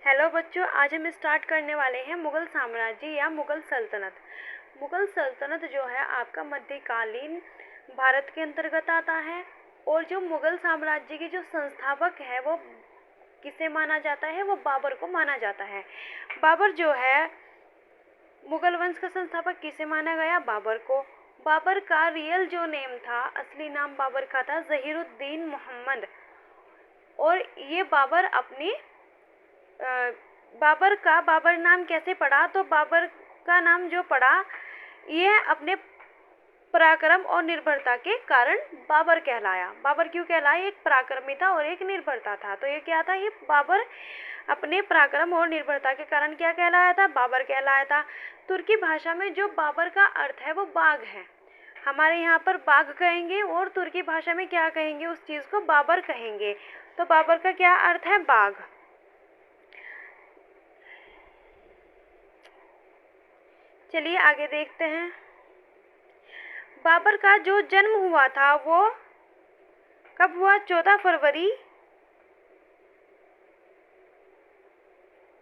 Hello बच्चों, आज हम स्टार्ट करने वाले हैं मुग़ल साम्राज्य या मुग़ल सल्तनत। मुग़ल सल्तनत जो है आपका मध्यकालीन भारत के अंतर्गत आता है। और जो मुग़ल साम्राज्य के जो संस्थापक है वो किसे माना जाता है? वो बाबर को माना जाता है। बाबर जो है मुग़ल वंश का संस्थापक किसे माना गया? बाबर को। बाबर का रियल जो नेम था, असली नाम बाबर का था ज़हीरुद्दीन मोहम्मद। और ये बाबर नाम कैसे पड़ा? तो बाबर का नाम जो पड़ा ये अपने पराक्रम और निर्भरता के कारण बाबर कहलाया। बाबर क्यों कहलाया? एक पराक्रमी था और एक निर्भरता था। तो ये क्या था? ये बाबर अपने पराक्रम और निर्भरता के कारण क्या कहलाया था? बाबर कहलाया था। तुर्की भाषा में जो बाबर का अर्थ है वो बाघ है। हमारे यहाँ पर बाघ कहेंगे और तुर्की भाषा में क्या कहेंगे? उस चीज़ को बाबर कहेंगे। तो बाबर का क्या अर्थ है? बाघ। चलिए आगे देखते हैं। बाबर का जो जन्म हुआ था वो कब हुआ? 14 फरवरी।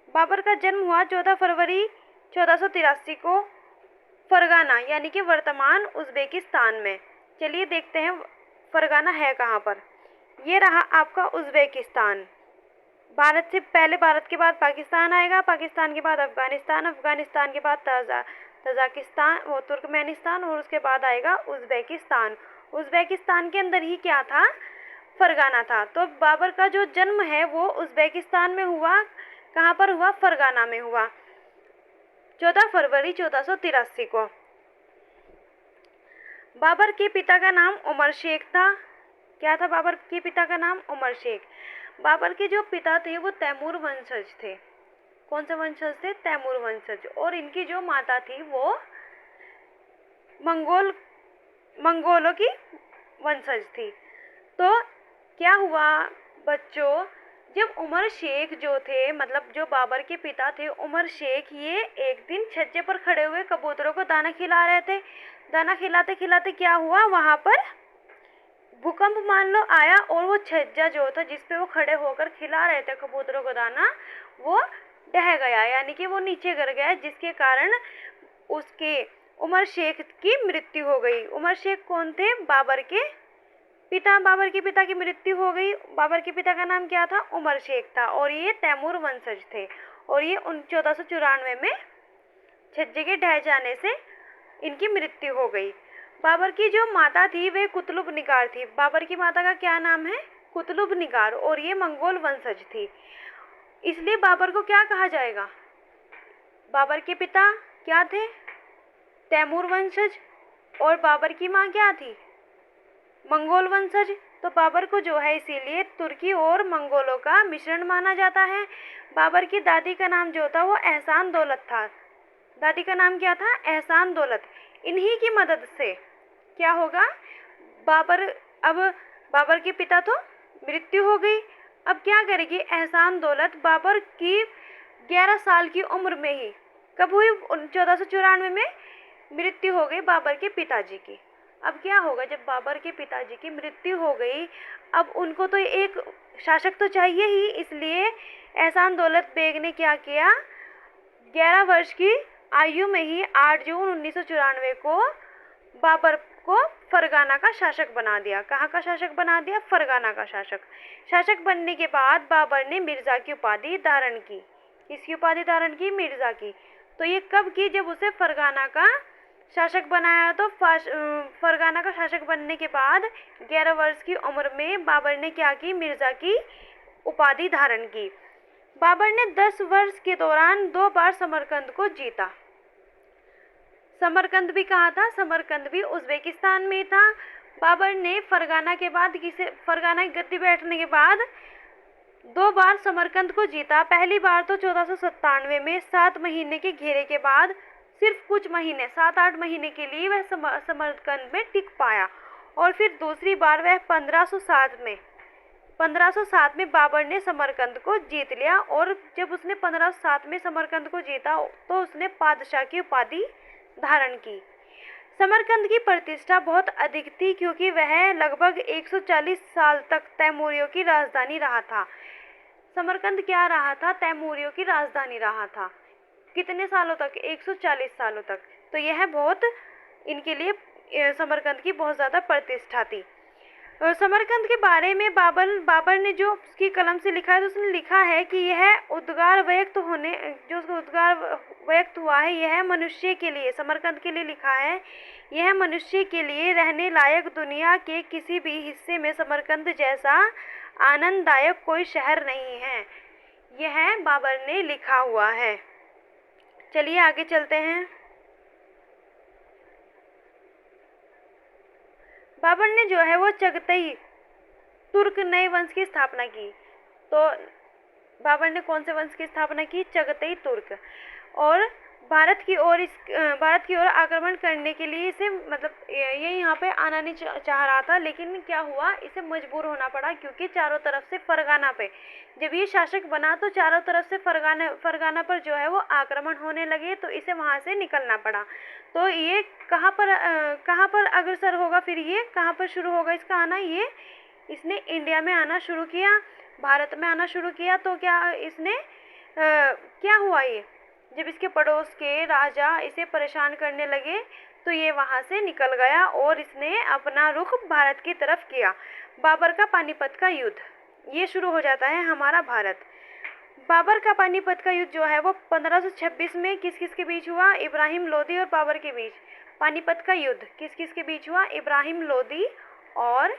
बाबर का जन्म हुआ 14 फरवरी 1483 को फरगाना यानी कि वर्तमान उज़्बेकिस्तान में। चलिए देखते हैं फरगाना है कहाँ पर। ये रहा आपका उज़्बेकिस्तान। भारत से पहले, भारत के बाद पाकिस्तान आएगा, पाकिस्तान के बाद अफ़गानिस्तान, अफ़गानिस्तान के बाद तजाकिस्तान, वो तुर्कमेनिस्तान, और उसके बाद आएगा उज़्बेकिस्तान। उज़्बेकिस्तान के अंदर ही क्या था? फरगाना था। तो बाबर का जो जन्म है वो उज़्बेकिस्तान में हुआ। कहाँ पर हुआ? फरगाना में हुआ 14 फरवरी 1483 को। बाबर के पिता का नाम उमर शेख था। क्या था बाबर के पिता का नाम? उमर शेख। बाबर के जो पिता थे वो तैमूर वंशज थे। कौन से वंशज थे? तैमूर वंशज। और इनकी जो माता थी वो मंगोलों की वंशज थी। तो क्या हुआ बच्चों, जब उमर शेख जो थे, मतलब जो बाबर के पिता थे उमर शेख, ये एक दिन छज्जे पर खड़े हुए कबूतरों को दाना खिला रहे थे। दाना खिलाते खिलाते क्या हुआ? वहाँ पर भूकंप मान लो आया और वो छज्जा जो था जिसपे वो खड़े होकर खिला रहे थे कबूतरों को दाना, वो ढह गया, यानी कि वो नीचे गिर गया, जिसके कारण उसके उमर शेख की मृत्यु हो गई। उमर शेख कौन थे? बाबर के पिता। बाबर के पिता की मृत्यु हो गई। बाबर के पिता का नाम क्या था? उमर शेख था। और ये तैमूर वंशज थे। और ये 1494 में छज्जे के ढह जाने से इनकी मृत्यु हो गई। बाबर की जो माता थी वे कुतुब निगार थी। बाबर की माता का क्या नाम है? कुतुब निगार। और ये मंगोल वंशज थी। इसलिए बाबर को क्या कहा जाएगा? बाबर के पिता क्या थे? तैमूर वंशज। और बाबर की माँ क्या थी? मंगोल वंशज। तो बाबर को जो है इसीलिए तुर्की और मंगोलों का मिश्रण माना जाता है। बाबर की दादी का नाम जो था वो एहसान दौलत था। दादी का नाम क्या था? एहसान दौलत। इन्हीं की मदद से क्या होगा? बाबर के पिता तो मृत्यु हो गई। अब क्या करेगी एहसान दौलत? बाबर की 11 साल की उम्र में ही, कब हुई? 1494 में मृत्यु हो गई बाबर के पिताजी की। अब क्या होगा जब बाबर के पिताजी की मृत्यु हो गई? अब उनको तो एक शासक तो चाहिए ही, इसलिए एहसान दौलत बेग ने क्या किया? 11 वर्ष की आयु में ही 8 जून 1994 को बाबर को फरगाना का शासक बना दिया। कहाँ का शासक बना दिया? फरगाना का शासक। शासक बनने के बाद बाबर ने मिर्ज़ा की उपाधि धारण की। किसकी उपाधि धारण की? मिर्ज़ा की। तो ये कब की? जब उसे फरगाना का शासक बनाया। तो फरगाना का शासक बनने के बाद 11 वर्ष की उम्र में बाबर ने क्या की? मिर्ज़ा की उपाधि धारण की। बाबर ने 10 वर्ष के दौरान 2 बार समरकंद को जीता। समरकंद भी कहाँ था? समरकंद भी उज़्बेकिस्तान में था। बाबर ने फरगाना की गद्दी बैठने के बाद 2 बार समरकंद को जीता। पहली बार तो 1497 में 7 महीने के घेरे के बाद सिर्फ कुछ महीने, 7-8 महीने के लिए वह समरकंद में टिक पाया। और फिर दूसरी बार वह 1507 में बाबर ने समरकंद को जीत लिया। और जब उसने 1507 में समरकंद को जीता तो उसने पादशाह की उपाधि धारण की। समरकंद की प्रतिष्ठा बहुत अधिक थी क्योंकि वह लगभग 140 साल तक तैमूरियों की राजधानी रहा था। समरकंद क्या रहा था? तैमूरियों की राजधानी रहा था। कितने सालों तक? 140 सालों तक। तो यह बहुत इनके लिए समरकंद की बहुत ज़्यादा प्रतिष्ठा थी। समरकंद के बारे में बाबर ने जो उसकी कलम से लिखा है, तो उसने लिखा है कि यह उद्गार व्यक्त हुआ है, यह मनुष्य के लिए, समरकंद के लिए लिखा है, यह मनुष्य के लिए रहने लायक दुनिया के किसी भी हिस्से में समरकंद जैसा आनंददायक कोई शहर नहीं है। यह बाबर ने लिखा हुआ है। चलिए आगे चलते हैं। बाबर ने जो है वो चगतई तुर्क नए वंश की स्थापना की। तो बाबर ने कौन से वंश की स्थापना की? चगतई तुर्क। और भारत की ओर आक्रमण करने के लिए इसे ये यहाँ पे आना नहीं चाह रहा था, लेकिन क्या हुआ, इसे मजबूर होना पड़ा, क्योंकि चारों तरफ से फरगाना पे जब ये शासक बना तो चारों तरफ से फरगाना पर जो है वो आक्रमण होने लगे, तो इसे वहाँ से निकलना पड़ा। तो ये कहाँ पर अग्रसर होगा? फिर ये कहाँ पर शुरू होगा इसका आना? ये इसने इंडिया में आना शुरू किया, भारत में आना शुरू किया। तो क्या हुआ, ये जब इसके पड़ोस के राजा इसे परेशान करने लगे तो ये वहाँ से निकल गया और इसने अपना रुख भारत की तरफ किया। बाबर का पानीपत का युद्ध, ये शुरू हो जाता है हमारा भारत। बाबर का पानीपत का युद्ध जो है वो 1526 में किस किस के बीच हुआ? इब्राहिम लोदी और बाबर के बीच। पानीपत का युद्ध किस किस के बीच हुआ? इब्राहिम लोदी और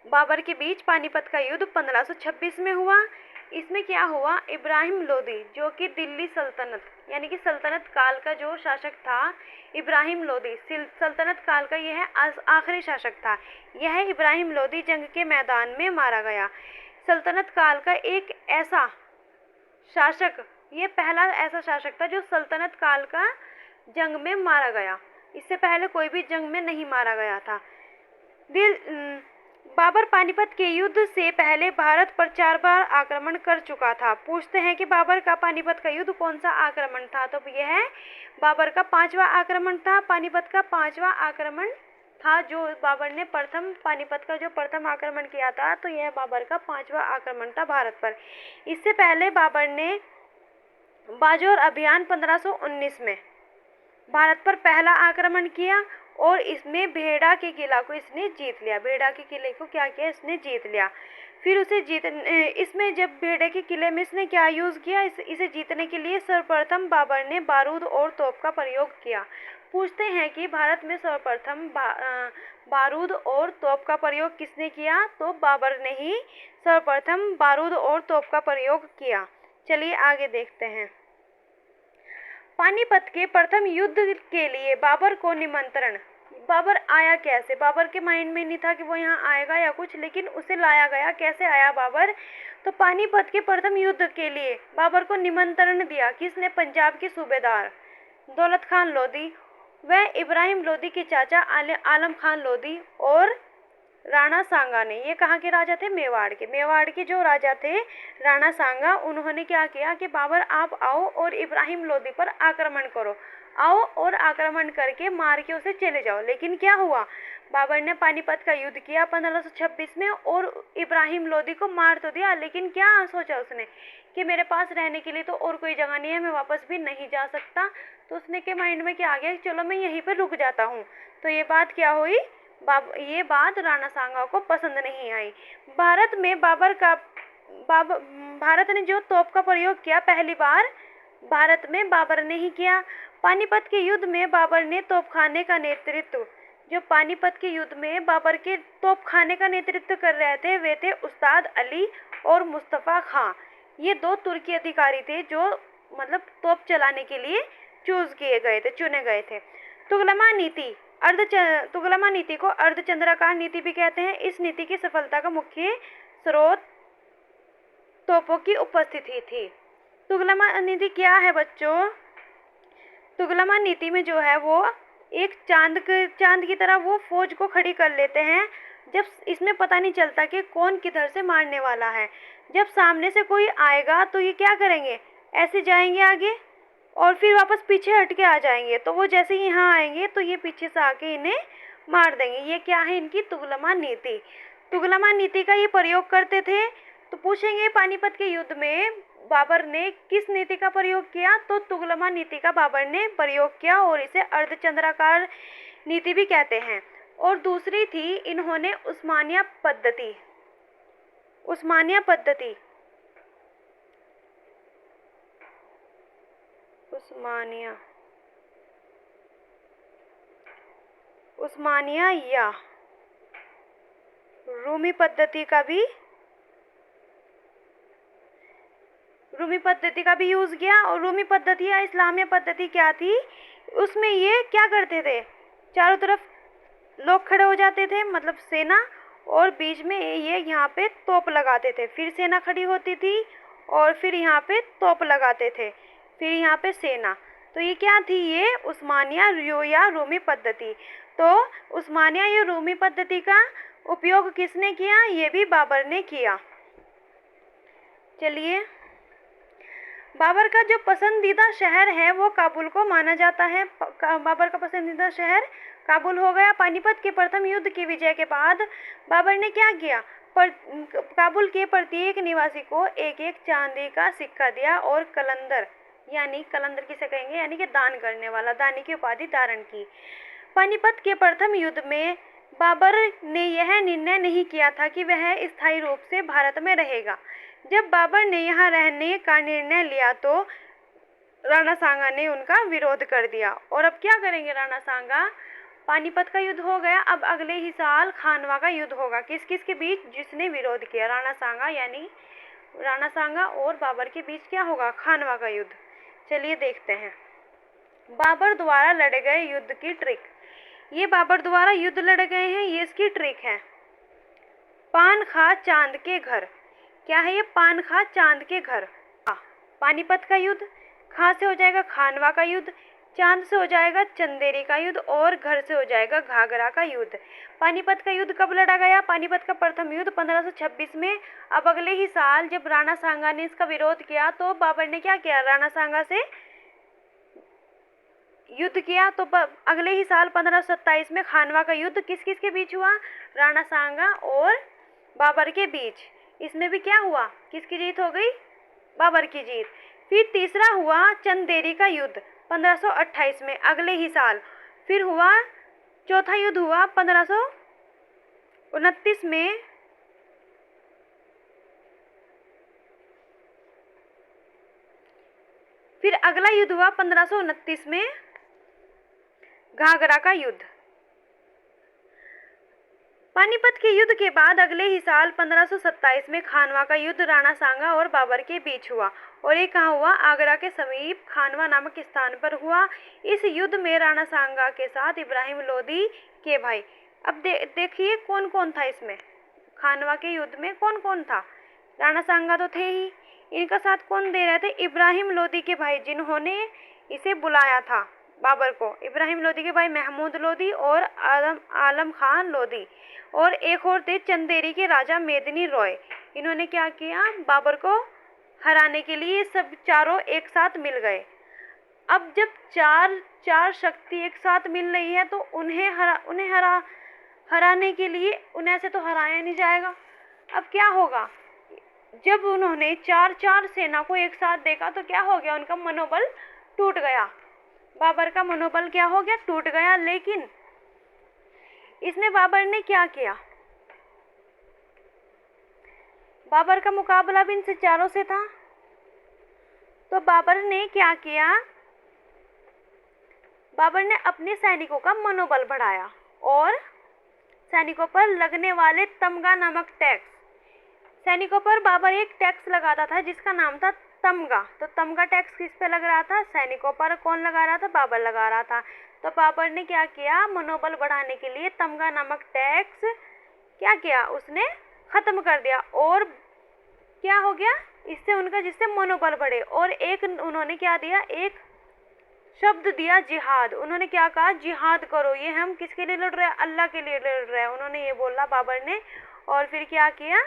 बाबर के बीच पानीपत का युद्ध 1526 में हुआ। इसमें क्या हुआ? इब्राहिम लोदी जो कि दिल्ली सल्तनत यानी कि सल्तनत काल का जो शासक था, इब्राहिम लोदी सल्तनत काल का यह आखिरी शासक था। यह इब्राहिम लोदी जंग के मैदान में मारा गया। सल्तनत काल का एक ऐसा शासक, ये पहला ऐसा शासक था जो सल्तनत काल का जंग में मारा गया। इससे पहले कोई भी जंग में नहीं मारा गया था। बाबर पानीपत के युद्ध से पहले भारत पर 4 बार आक्रमण कर चुका था। पूछते हैं कि बाबर का पानीपत का युद्ध कौन सा आक्रमण था? तो यह बाबर का 5वां आक्रमण था। पानीपत का 5वां आक्रमण था जो बाबर ने पानीपत का जो प्रथम आक्रमण किया था, तो यह बाबर का 5वां आक्रमण था भारत पर। इससे पहले बाबर ने बाजोर अभियान 1519 में भारत पर पहला आक्रमण किया और इसमें भेड़ा के किला को इसने जीत लिया। भेड़ा के किले को क्या किया? इसने जीत लिया। फिर इसमें जब भेड़े के किले में इसने क्या यूज़ किया? इसे जीतने के लिए सर्वप्रथम बाबर ने बारूद और तोप का प्रयोग किया। पूछते हैं कि भारत में सर्वप्रथम बारूद और तोप का प्रयोग किसने किया? तो बाबर ने ही सर्वप्रथम बारूद और तोप का प्रयोग किया। चलिए आगे देखते हैं। पानीपत के प्रथम युद्ध के लिए बाबर को निमंत्रण। बाबर आया कैसे? बाबर के माइंड में नहीं था कि वो यहाँ आएगा या कुछ, लेकिन उसे लाया गया। कैसे आया बाबर? तो पानीपत के प्रथम युद्ध के लिए बाबर को निमंत्रण दिया। किसने? पंजाब के सूबेदार दौलत खान लोधी, वह इब्राहिम लोधी के चाचा आलम खान लोधी और राणा सांगा ने। ये कहाँ के राजा थे? मेवाड़ के जो राजा थे राणा सांगा, उन्होंने क्या किया कि बाबर आप आओ और इब्राहिम लोधी पर आक्रमण करो, आओ और आक्रमण करके मार के उसे चले जाओ। लेकिन क्या हुआ? बाबर ने पानीपत का युद्ध किया 1526 में और इब्राहिम लोधी को मार तो दिया, लेकिन क्या सोचा उसने कि मेरे पास रहने के लिए तो और कोई जगह नहीं है, मैं वापस भी नहीं जा सकता। तो उसने के माइंड में क्या आ गया? चलो मैं यहीं पर रुक जाता हूँ। तो ये बात क्या हुई? ये बात राणा सांगा को पसंद नहीं आई। भारत ने जो तोप का प्रयोग किया पहली बार भारत में बाबर ने ही किया। पानीपत के युद्ध में बाबर ने तोपखाने का नेतृत्व, जो पानीपत के युद्ध में बाबर के तोपखाने का नेतृत्व कर रहे थे वे थे उस्ताद अली और मुस्तफ़ा खां। ये 2 तुर्की अधिकारी थे जो तोप चलाने के लिए चुने गए थे। तुगलमा नीति को अर्धचंद्राकार नीति भी कहते हैं। इस नीति की सफलता का मुख्य स्रोत तोपों की उपस्थिति थी। तुगलमा नीति क्या है बच्चों? तुगलमा नीति में जो है वो एक चांद की तरह वो फौज को खड़ी कर लेते हैं। जब इसमें पता नहीं चलता कि कौन किधर से मारने वाला है। जब सामने से कोई आएगा तो ये क्या करेंगे? ऐसे जाएंगे आगे और फिर वापस पीछे हट के आ जाएंगे। तो वो जैसे ही यहाँ आएंगे तो ये पीछे से आके इन्हें मार देंगे। ये क्या है? इनकी तुगलमा नीति। तुगलमा नीति का ये प्रयोग करते थे तो पूछेंगे पानीपत के युद्ध में बाबर ने किस नीति का प्रयोग किया, तो तुगलमा नीति का बाबर ने प्रयोग किया और इसे अर्धचंद्राकार नीति भी कहते हैं। और दूसरी थी इन्होंने उस्मानिया पद्धति उस्मानिया या रूमी पद्धति का भी यूज किया। और रूमी पद्धति या इस्लामिया पद्धति क्या थी, उसमें ये क्या करते थे, चारों तरफ लोग खड़े हो जाते थे, मतलब सेना, और बीच में ये यहाँ पे तोप लगाते थे, फिर सेना खड़ी होती थी और फिर यहाँ पे तोप लगाते थे, फिर यहाँ पे सेना। तो ये क्या थी, ये उस्मानिया या रूमी पद्धति। तो उस्मानिया या रूमी पद्धति का उपयोग किसने किया, ये भी बाबर ने किया। चलिए, बाबर का जो पसंदीदा शहर है वो काबुल को माना जाता है। बाबर का पसंदीदा शहर काबुल हो गया। पानीपत के प्रथम युद्ध की विजय के बाद बाबर ने क्या किया, काबुल के प्रत्येक निवासी को एक एक चांदी का सिक्का दिया और कलंदर किसे कहेंगे, यानी कि दान करने वाला, दानी की उपाधि धारण की। पानीपत के प्रथम युद्ध में बाबर ने यह निर्णय नहीं किया था कि वह स्थायी रूप से भारत में रहेगा। जब बाबर ने यहाँ रहने का निर्णय लिया तो राणा सांगा ने उनका विरोध कर दिया। और अब क्या करेंगे राणा सांगा, पानीपत का युद्ध हो गया, अब अगले ही साल खानवा का युद्ध होगा। किस किस के बीच, जिसने विरोध किया, राणा सांगा और बाबर के बीच क्या होगा, खानवा का युद्ध। चलिए देखते हैं बाबर द्वारा लड़े गए युद्ध की ट्रिक। ये बाबर द्वारा युद्ध लड़े गए हैं, ये इसकी ट्रिक है। पान खा चांद के घर, क्या है ये, पान खा चांद के घर। पानीपत का युद्ध, खा से हो जाएगा खानवा का युद्ध, चांद से हो जाएगा चंदेरी का युद्ध और घर से हो जाएगा घाघरा का युद्ध। पानीपत का युद्ध कब लड़ा गया, पानीपत का प्रथम युद्ध 1526 में। अब अगले ही साल जब राणा सांगा ने इसका विरोध किया तो बाबर ने क्या किया, राणा सांगा से युद्ध किया। तो अगले ही साल 1527 में खानवा का युद्ध किस किस के बीच हुआ, राणा सांगा और बाबर के बीच। इसमें भी क्या हुआ, किसकी जीत हो गई, बाबर की जीत। फिर तीसरा हुआ चंदेरी का युद्ध 1528 में, अगले ही साल। फिर हुआ चौथा युद्ध हुआ 1529 में। फिर अगला युद्ध हुआ 1529 में, घाघरा का युद्ध। पानीपत के युद्ध के बाद अगले ही साल 1527 में खानवा का युद्ध राणा सांगा और बाबर के बीच हुआ। और ये कहाँ हुआ, आगरा के समीप खानवा नामक स्थान पर हुआ। इस युद्ध में राणा सांगा के साथ इब्राहिम लोदी के भाई, अब देखिए कौन कौन था इसमें, खानवा के युद्ध में कौन कौन था, राणा सांगा तो थे ही, इनका साथ कौन दे रहे थे, इब्राहिम लोदी के भाई, जिन्होंने इसे बुलाया था बाबर को। इब्राहिम लोदी के भाई महमूद लोदी और आलम खान लोदी, और एक और थे चंदेरी के राजा मेदिनी रॉय। इन्होंने क्या किया, बाबर को हराने के लिए सब चारों एक साथ मिल गए। अब जब चार शक्ति एक साथ मिल रही है तो उन्हें हराने के लिए उन्हें ऐसे तो हराया नहीं जाएगा। अब क्या होगा, जब उन्होंने चार सेना को एक साथ देखा तो क्या हो गया, उनका मनोबल टूट गया, बाबर का मनोबल क्या हो गया, टूट गया। लेकिन इसमें बाबर ने क्या किया, बाबर का मुकाबला भी इन चारों से था। तो बाबर ने क्या किया, बाबर ने अपने सैनिकों का मनोबल बढ़ाया और सैनिकों पर लगने वाले तमगा नामक टैक्स, सैनिकों पर बाबर एक टैक्स लगाता था जिसका नाम था तमगा। तो तमगा टैक्स किस पे लग रहा था, सैनिकों पर। कौन लगा रहा था, बाबर लगा रहा था। तो बाबर ने क्या किया, मनोबल बढ़ाने के लिए तमगा नामक टैक्स क्या किया, उसने खत्म कर दिया। और क्या हो गया इससे उनका, जिससे मनोबल बढ़े। और एक उन्होंने क्या दिया, एक शब्द दिया, जिहाद। उन्होंने क्या कहा, जिहाद करो, ये हम किसके लिए लड़ रहे हैं, अल्लाह के लिए लड़ रहे हैं, उन्होंने ये बोला बाबर ने। और फिर क्या किया,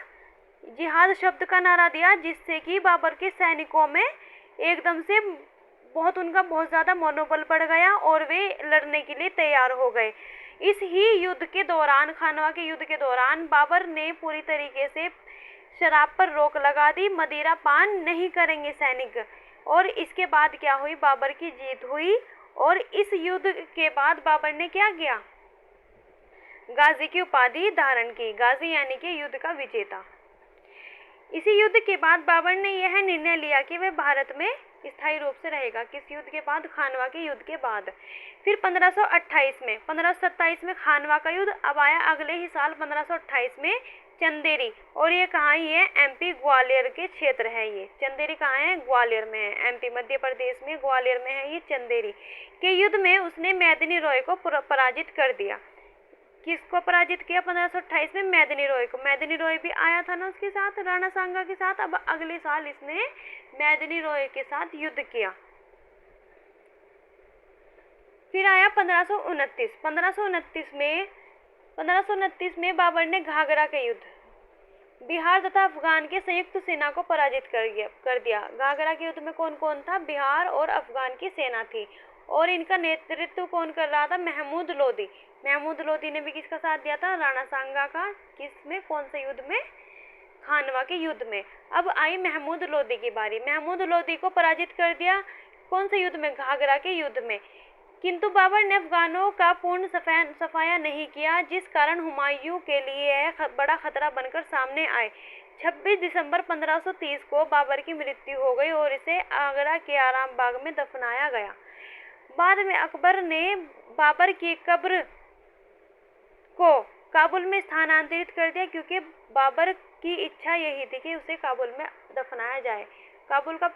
जिहाद शब्द का नारा दिया, जिससे कि बाबर के सैनिकों में एकदम से उनका बहुत ज़्यादा मनोबल बढ़ गया और वे लड़ने के लिए तैयार हो गए। इस ही युद्ध के दौरान, खानवा के युद्ध के दौरान, बाबर ने पूरी तरीके से शराब पर रोक लगा दी, मदिरा पान नहीं करेंगे सैनिक। और इसके बाद क्या हुई, बाबर की जीत हुई। और इस युद्ध के बाद बाबर ने क्या किया, गाजी की उपाधि धारण की। गाजी यानी कि युद्ध का विजेता। इसी युद्ध के बाद बाबर ने यह निर्णय लिया कि वह भारत में स्थायी रूप से रहेगा। किस युद्ध के बाद, खानवा के युद्ध के बाद। फिर 1527 में खानवा का युद्ध। अब आया अगले ही साल 1528 में चंदेरी। और ये कहाँ, ये एमपी ग्वालियर के क्षेत्र है। ये चंदेरी कहाँ है, ग्वालियर में है। एमपी मध्य प्रदेश में ग्वालियर में है ये चंदेरी। के युद्ध में उसने मेदिनी रॉय को पराजित कर दिया। किसको पराजित किया 1528 में, मेदिनी रॉय को। मेदिनी रॉय भी आया था ना उसके साथ, राणा सांगा के साथ। अब अगले साल इसने मेदिनी रॉय के साथ युद्ध किया। फिर आया 1529। 1529 में बाबर ने घाघरा के युद्ध, बिहार तथा अफगान के संयुक्त सेना को पराजित कर दिया। घाघरा के युद्ध में कौन कौन था, बिहार और अफगान की सेना थी। और इनका नेतृत्व कौन कर रहा था, महमूद लोदी। महमूद लोदी ने भी किसका साथ दिया था, राणा सांगा का। किसमें, कौन से युद्ध में, खानवा के युद्ध में। अब आई महमूद लोदी की बारी। महमूद लोदी को पराजित कर दिया, कौन से युद्ध में, घाघरा के युद्ध में। किंतु बाबर ने अफगानों का पूर्ण सफाया नहीं किया, जिस कारण हुमायूं के लिए यह बड़ा खतरा बनकर सामने आए। 26 दिसंबर 1530 को बाबर की मृत्यु हो गई और इसे आगरा के आराम बाग में दफनाया गया। बाद में अकबर ने बाबर की कब्र को काबुल में स्थानांतरित कर दिया, क्योंकि बाबर की इच्छा यही थी कि उसे काबुल में दफनाया जाए। काबुल का,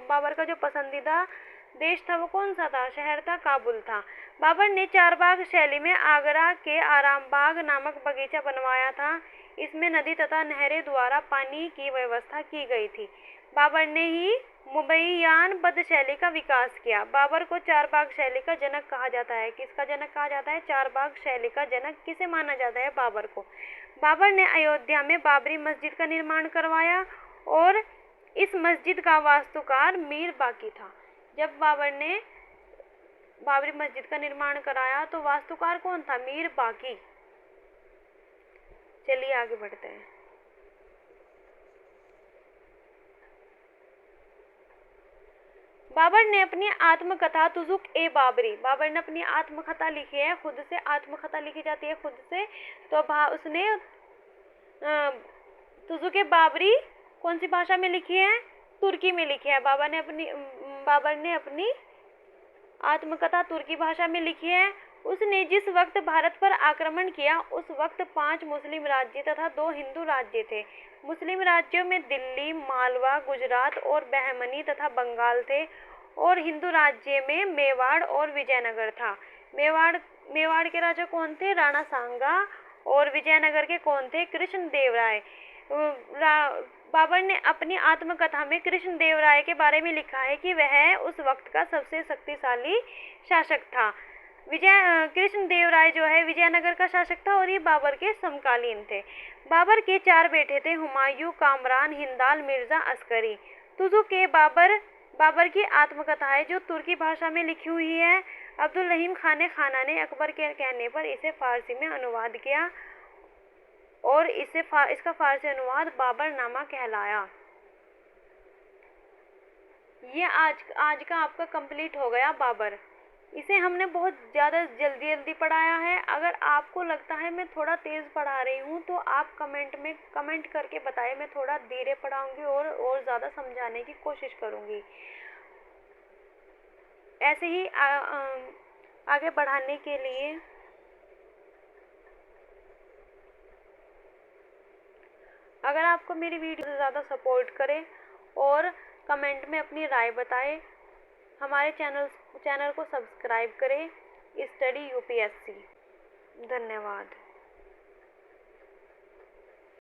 बाबर का जो पसंदीदा देश था वो कौन सा था, शहर था, काबुल था। बाबर ने चारबाग शैली में आगरा के आराम बाग नामक बगीचा बनवाया था। इसमें नदी तथा नहरें द्वारा पानी की व्यवस्था की गई थी। बाबर ने ही मुबैयान बद शैली का विकास किया। बाबर को चारबाग शैली का जनक कहा जाता है। किसका जनक कहा जाता है, चारबाग शैली का जनक किसे माना जाता है, बाबर को। बाबर ने अयोध्या में बाबरी मस्जिद का निर्माण करवाया और इस मस्जिद का वास्तुकार मीर बाकी था। जब बाबर ने बाबरी मस्जिद का निर्माण कराया तो वास्तुकार कौन था, मीर बाकी। चलिए आगे बढ़ते हैं। बाबर ने अपनी आत्मकथा तुजुक ए बाबरी, बाबर ने अपनी आत्मकथा लिखी है, खुद से आत्मकथा लिखी जाती है खुद से। तो उसने तुजुक ए बाबरी कौन सी भाषा में लिखी है, तुर्की में लिखी है। बाबर ने अपनी आत्मकथा तुर्की भाषा में लिखी है। उसने जिस वक्त भारत पर आक्रमण किया उस वक्त 5 मुस्लिम राज्य तथा 2 हिंदू राज्य थे। मुस्लिम राज्यों में दिल्ली, मालवा, गुजरात और बहमनी तथा बंगाल थे और हिंदू राज्य में मेवाड़ और विजयनगर था। मेवाड़ के राजा कौन थे, राणा सांगा। और विजयनगर के कौन थे, कृष्णदेवराय। बाबर ने अपनी आत्मकथा में कृष्णदेवराय के बारे में लिखा है कि वह उस वक्त का सबसे शक्तिशाली शासक था। कृष्णदेवराय जो है विजयनगर का शासक था और ये बाबर के समकालीन थे। बाबर के 4 बेटे थे, हुमायूं, कामरान, हिंदाल, मिर्जा अस्करी। तुजुक ए बाबर की आत्मकथा है जो तुर्की भाषा में लिखी हुई है। अब्दुल रहीम खाना ने अकबर के कहने पर इसे फारसी में अनुवाद किया और इसका फारसी अनुवाद बाबरनामा कहलाया। ये आज का आपका कंप्लीट हो गया बाबर। इसे हमने बहुत ज़्यादा जल्दी पढ़ाया है। अगर आपको लगता है मैं थोड़ा तेज़ पढ़ा रही हूँ तो आप कमेंट करके बताएं। मैं थोड़ा धीरे पढ़ाऊँगी और ज़्यादा समझाने की कोशिश करूँगी। ऐसे ही आगे बढ़ाने के लिए अगर आपको मेरी वीडियो से ज़्यादा सपोर्ट करें और कमेंट में अपनी राय बताएं। हमारे चैनल को सब्सक्राइब करें, स्टडी यूपीएससी। धन्यवाद।